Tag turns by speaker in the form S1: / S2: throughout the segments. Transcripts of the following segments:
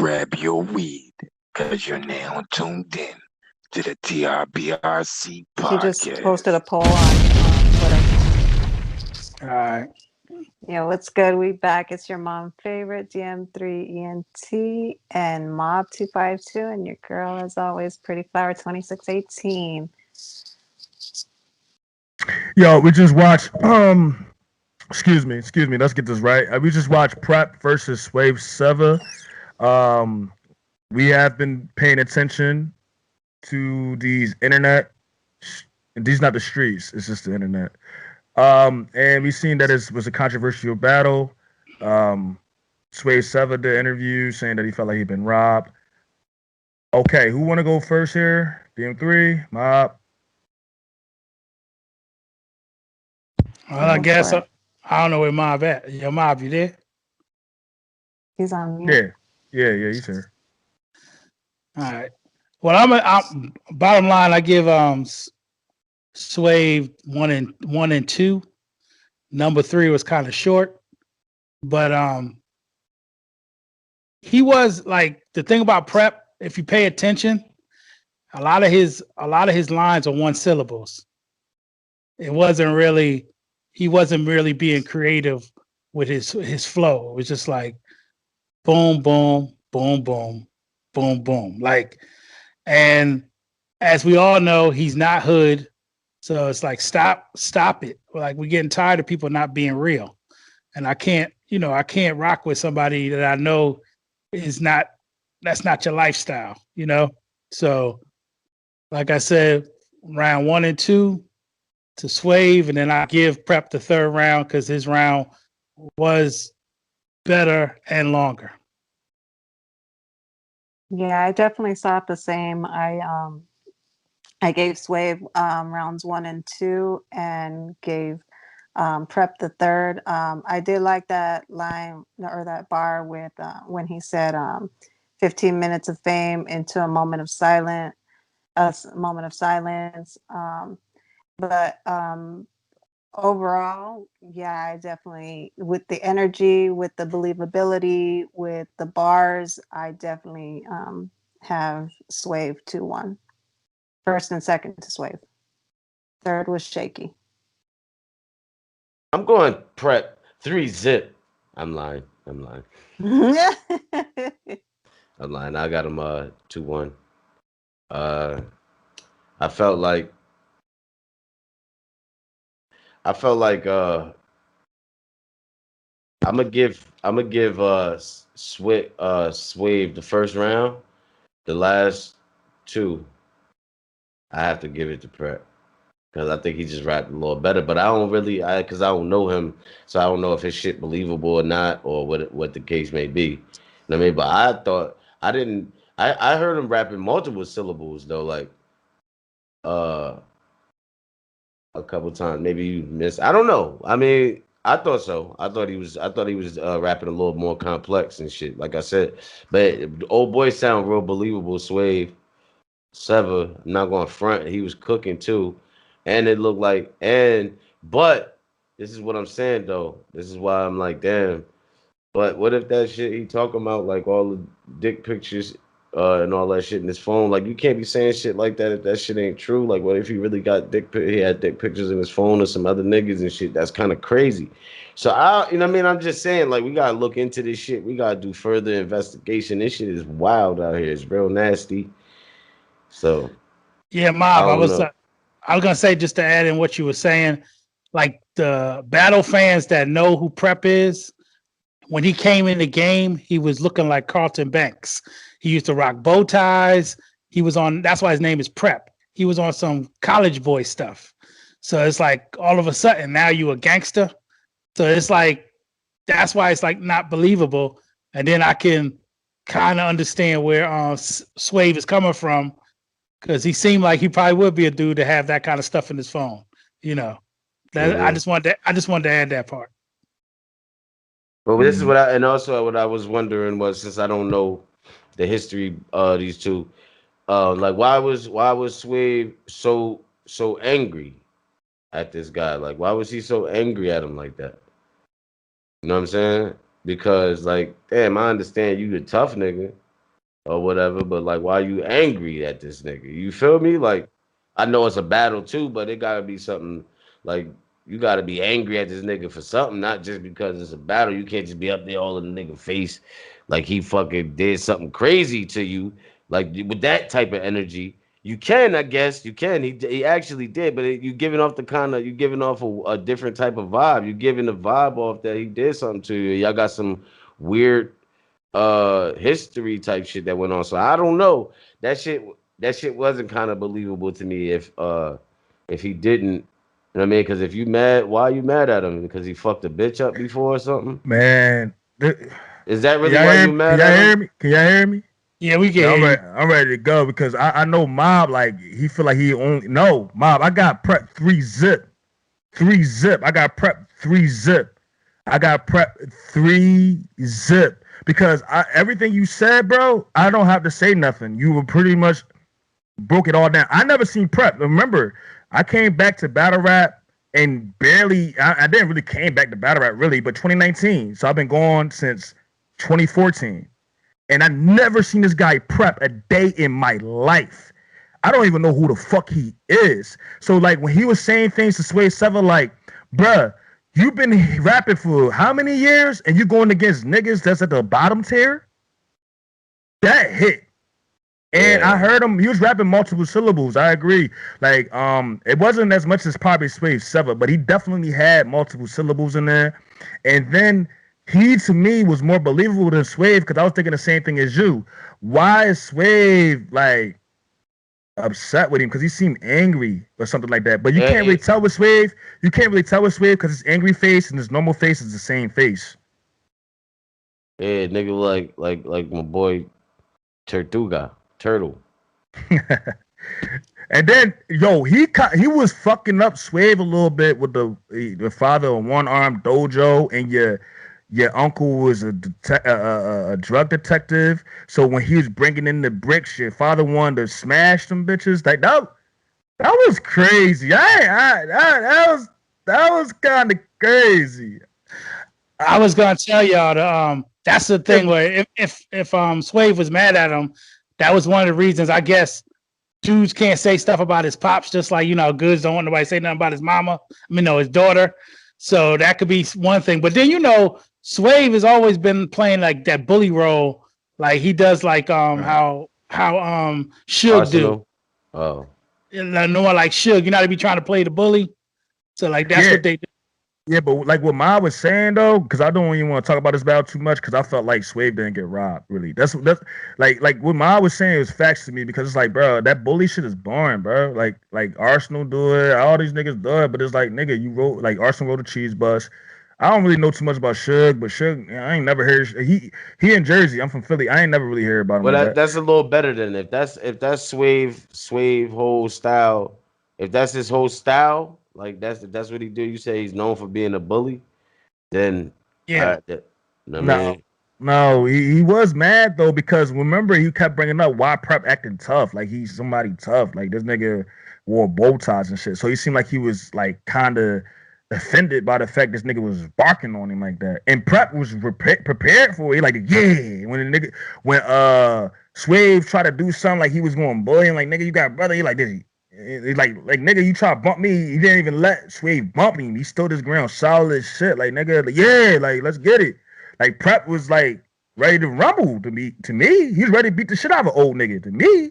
S1: grab your weed, cause you're now tuned in to the TRBRC
S2: She just
S1: podcast.
S2: posted a poll on Twitter.
S3: All right.
S2: Yeah, what's good? We back. It's your mom favorite, DM3 Ent and Mob 252, and your girl, as always, Pretty Flower 2618.
S3: Yo, we just watched. Excuse me. Let's get this right. We just watched Prep versus Swave Sevah. We have been paying attention to these internet. These not the streets. It's just the internet. And we've seen that it was a controversial battle. Swave Sevah did an interview saying that he felt like he'd been robbed. Okay, who want to go first here? DM3, Mob.
S4: Well, I guess I don't know where Mob at. Yo, Mob, you there?
S2: He's on mute.
S3: Yeah, he's here.
S4: All right. Well, I'm bottom line. I give Swave 1 and 2. Number 3 was kind of short, but he was like, the thing about Prep. If you pay attention, a lot of his lines are one syllables. He wasn't really being creative with his flow. It was just like boom, boom, boom, boom, boom, boom. Like, and as we all know, he's not hood. So it's like, stop it. Like, we're getting tired of people not being real. And I can't rock with somebody that I know that's not your lifestyle, So, like I said, round 1 and 2 to Swave, and then I give Prep the third round because his round was better and longer.
S2: Yeah, I definitely saw it the same. I gave Swave rounds 1 and 2 and gave Prep the third. I did like that line or that bar with when he said 15 minutes of fame into a moment of silence. But overall, yeah, I definitely, with the energy, with the believability, with the bars, I definitely have Swave 2-1. First and second to Swave. Third was shaky.
S5: I'm going Prep 3-zip. I'm lying. I'm lying. I got him 2-1. I felt like I'm gonna give Swave the first round. The last 2, I have to give it to Prep because I think he just rapped a little better. But I don't really, because I don't know him, so I don't know if his shit believable or not, or what the case may be. You know what I mean? But I thought I heard him rapping multiple syllables though, like a couple times. Maybe you missed. I don't know. I mean, I thought so. I thought he was rapping a little more complex and shit. Like I said, but old boy sound real believable. Swave Sevah, I'm not going front. He was cooking too, and it looked like but this is what I'm saying though. This is why I'm like, damn. But what if that shit he talking about, like all the dick pictures and all that shit in his phone? Like, you can't be saying shit like that if that shit ain't true. Like, what if he really got he had dick pictures in his phone of some other niggas and shit? That's kind of crazy. So you know what I mean? I'm just saying, like, we gotta look into this shit. We gotta do further investigation. This shit is wild out here. It's real nasty. So
S4: yeah, Mob, I was gonna say, just to add in what you were saying, like the battle fans that know who Prep is, when he came in the game, he was looking like Carlton Banks. He used to rock bow ties. He was on, that's why his name is Prep. He was on some college boy stuff. So it's like all of a sudden now you a gangster. So it's like, that's why it's like not believable. And then I can kind of understand where Swave is coming from, because he seemed like he probably would be a dude to have that kind of stuff in his phone. I just wanted to add that part.
S5: But this is what I was wondering was, since I don't know the history of these two, like why was Swave so angry at this guy? Like, why was he so angry at him like that? You know what I'm saying? Because, like, damn, I understand you the tough nigga, or whatever. But like, why you angry at this nigga? You feel me? Like, I know it's a battle too, but it gotta be something like you gotta be angry at this nigga for something, not just because it's a battle. You can't just be up there all in the nigga face like he fucking did something crazy to you, like with that type of energy. You can, I guess, you can. He actually did, but you giving off the kind of you giving off a different type of vibe. You giving the vibe off that he did something to you. Y'all got some weird history type shit that went on. So I don't know. That shit wasn't kind of believable to me if he didn't. You know what I mean? Because if you mad, why are you mad at him? Because he fucked a bitch up before or something?
S3: Man,
S5: Is that really why you mad at him?
S3: Can y'all hear me?
S4: Yeah, we can.
S3: I'm ready to go because I know Mob, like, he feel like he only no Mob. I got prep 3-zip. I got prep 3-zip. I got prep 3-zip because everything you said, bro, I don't have to say nothing. You were pretty much broke it all down. I never seen prep. Remember, I came back to battle rap and barely. I didn't really came back to battle rap really, but 2019. So I've been going since 2014. And I never seen this guy prep a day in my life. I don't even know who the fuck he is. So like when he was saying things to Swave Sevah, like, bruh, you've been rapping for how many years and you going against niggas that's at the bottom tier? That hit. And I heard him, he was rapping multiple syllables. I agree. Like, it wasn't as much as probably Swave Sevah, but he definitely had multiple syllables in there. And then he, to me, was more believable than Swave because I was thinking the same thing as you. Why is Swave, like, upset with him? Because he seemed angry or something like that. But you can't really tell with Swave. You can't really tell with Swave because his angry face and his normal face is the same face.
S5: Yeah, nigga, like my boy Turtle.
S3: And then, yo, he was fucking up Swave a little bit with the father of One Arm Dojo, and your uncle was a drug detective. So when he was bringing in the bricks, your father wanted to smash them bitches. Like that was crazy. That was kind of crazy.
S4: I was gonna tell y'all that's the thing where if Swave was mad at him, that was one of the reasons I guess dudes can't say stuff about his pops, just like Goods don't want nobody to say nothing about his mama. His daughter. So that could be one thing. But then Swave has always been playing like that bully role, like he does, like how Suge do.
S5: Oh,
S4: no one like Suge. They be trying to play the bully. So like that's what they do.
S3: Yeah, but like what Ma was saying though, because I don't even want to talk about this battle too much, because I felt like Swave didn't get robbed. Really, that's like what Ma was saying was facts to me, because it's like, bro, that bully shit is boring, bro. Like Arsenal do it, all these niggas do it, but it's like, nigga, you wrote, like, Arsenal wrote a cheese bus. I don't really know too much about Suge, but Suge, I ain't never heard. He in Jersey. I'm from Philly. I ain't never really heard about him.
S5: Well, that's a little better than if that's Swave whole style. If that's his whole style, like that's what he do. You say he's known for being a bully, then
S3: no, he was mad though, because remember he kept bringing up why Prep acting tough, like he's somebody tough, like this nigga wore bow ties and shit. So he seemed like he was like kind of offended by the fact this nigga was barking on him like that. And Prep was prepared for it. He like, yeah, when Swave tried to do something like he was going bullying, like, nigga, you got a brother, he like this. He's like nigga, you try to bump me. He didn't even let Swave bump him. He stood his ground solid as shit. Like, nigga, yeah, like, let's get it. Like, Prep was like ready to rumble to me. He was ready to beat the shit out of an old nigga to me.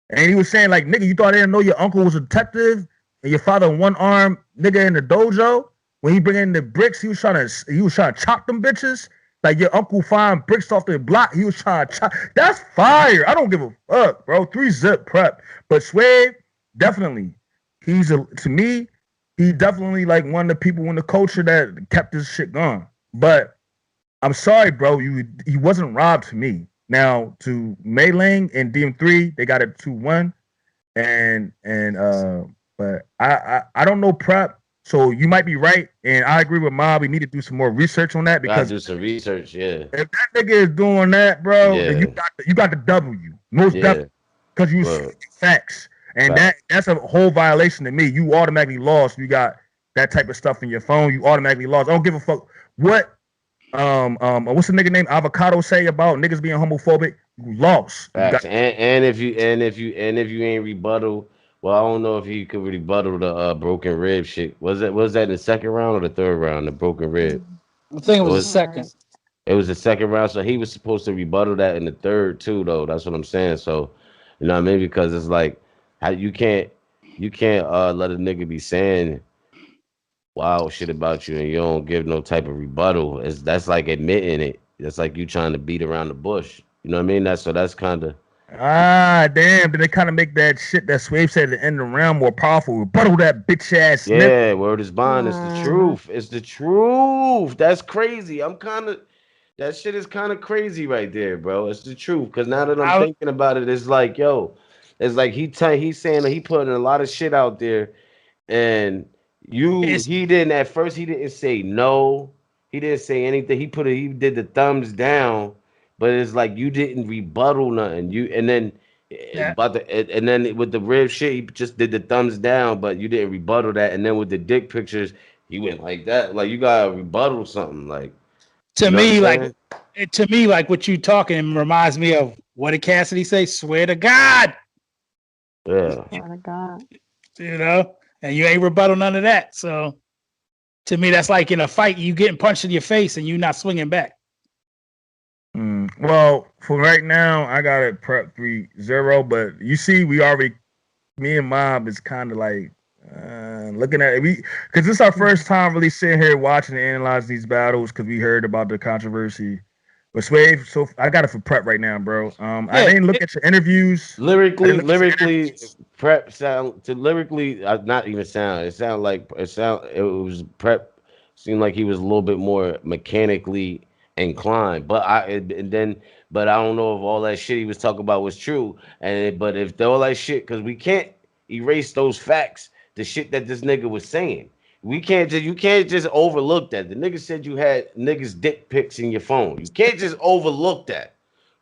S3: And he was saying, like, nigga, you thought I didn't know your uncle was a detective and your father one arm nigga in the dojo? When he bring in the bricks, he was trying to chop them bitches. Like, your uncle find bricks off the block, he was trying to chop. That's fire. I don't give a fuck, bro. 3-zip Prep. But Swave, definitely, to me, he definitely like one of the people in the culture that kept this shit going. But I'm sorry, bro, he wasn't robbed to me. Now, to Mai Ling and DM3, they got it 2-1, but I don't know Prep, so you might be right, and I agree with Mob. We need to do some more research on that, because
S5: do some research, yeah.
S3: If that nigga is doing that, bro, then you got the W, most definitely, because you facts. And that's a whole violation to me. You automatically lost. You got that type of stuff in your phone. You automatically lost. I don't give a fuck what What's the nigga name? Avocado say about niggas being homophobic? You lost. You
S5: Facts.
S3: got
S5: And if you ain't rebuttal, well, I don't know if he could rebuttal the broken rib shit. Was that in the second round or the third round? The broken rib.
S4: I think it
S5: It
S4: was the
S5: was
S2: Right.
S4: second.
S5: it was the second round, so he was supposed to rebuttal that in the third too, though. That's what I'm saying. So, you know what I mean? Because it's like how you can't let a nigga be saying wild shit about you and you don't give no type of rebuttal. That's like admitting it. That's like you trying to beat around the bush. You know what I mean? That's kind of
S3: damn. Did they kind of make that shit that Swave said at the end of the round more powerful? Rebuttal that bitch ass nigga.
S5: yeah. Word is bond. It's the
S2: Mm,
S5: truth. It's the truth. That's crazy. That shit is kind of crazy right there, bro. It's the truth. Because now that I'm
S4: I
S5: thinking about it, it's like, yo, it's like he's saying that he putting a lot of shit out there. And
S4: it's
S5: he didn't at first. He didn't say no. He didn't say anything. He did the thumbs down, but it's like you didn't rebuttal nothing. And then
S4: that
S5: and then with the rib shit, he just did the thumbs down, but you didn't rebuttal that. And then with the dick pictures, he went like that. Like you gotta rebuttal something. Like
S4: to
S5: you know what I'm
S4: me like
S5: saying?
S4: to me like what you talking reminds me of what did Cassidy say? Swear to God,
S5: Yeah.
S2: swear to God.
S4: you know, and you ain't rebuttal none of that. So to me, that's like in a fight, you getting punched in your face and you not swinging back.
S3: Well, for right now, I got it prep 3-0. But you see, me and Mob is kind of like looking at it. Because this is our first time really sitting here watching and analyzing these battles because we heard about the controversy. But Swave, so I got it for prep right now, bro. I
S4: Yeah,
S3: didn't look at your interviews. I didn't look at your
S5: Lyrically,
S3: interviews.
S5: prep sound to lyrically, not even sound. It sounded like it was prep. Seemed like he was a little bit more mechanically inclined. But I don't know if all that shit he was talking about was true. But if all that shit, because we can't erase those facts, the shit that this nigga was saying. You can't just overlook that. The nigga said you had niggas dick pics in your phone. You can't just overlook that.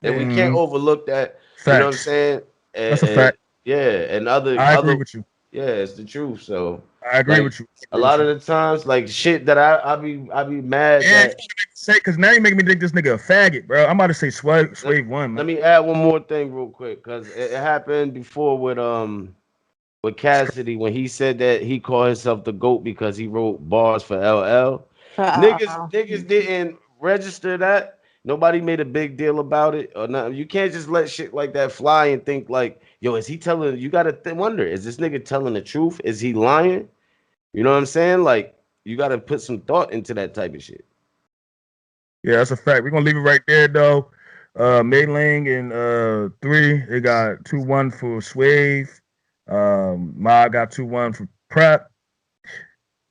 S5: And we
S4: yeah.
S5: can't overlook that. You know what I'm
S3: Facts.
S5: saying?
S3: That's a
S5: And
S3: fact.
S5: yeah, and
S3: I agree
S5: other
S3: with you.
S5: yeah, it's the truth. So
S3: I agree
S5: like
S3: with you. I
S5: a
S3: agree with
S5: lot
S3: you.
S5: of the times, like shit that I be mad
S3: And
S5: that
S3: say, because now you making me think this nigga a faggot, bro. I'm about to say
S5: let,
S3: Swave one,
S5: let
S3: man.
S5: me add one more thing real quick because it happened before with Cassidy when he said that he called himself the GOAT because he wrote bars for LL. Niggas didn't register that. Nobody made a big deal about it or nothing. You can't just let shit like that fly and think like, yo, is he telling? You gotta wonder, is this nigga telling the truth? Is he lying? You know what I'm saying? Like, you gotta put some thought into that type of shit.
S3: Yeah, that's a fact. We're gonna leave it right there though. Mai Ling and 3, they got 2-1 for Swave. Ma got 2-1 for Prep.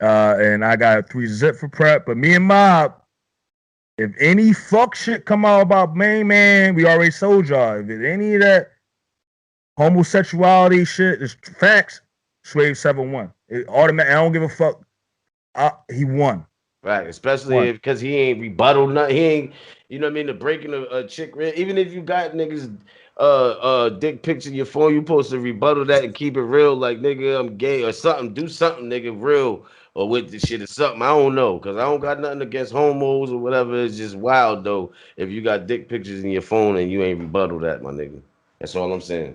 S3: And I got 3-zip for Prep. But me and Mob, if any fuck shit come out about main man, we already sold y'all. If it any of that homosexuality shit is facts, Swave 7-1. It automatic. I don't give a fuck. He won.
S5: Right, especially
S3: Won.
S5: because he ain't rebuttal nothing. He ain't, you know what I mean, the breaking a chick. Even if you got niggas dick picture your phone, you supposed to rebuttal that and keep it real. Like nigga, I'm gay or something. Do something, nigga, real or with this shit or something. I don't know because I don't got nothing against homos or whatever. It's just wild though. If you got dick pictures in your phone and you ain't rebuttal that, my nigga. That's all I'm saying.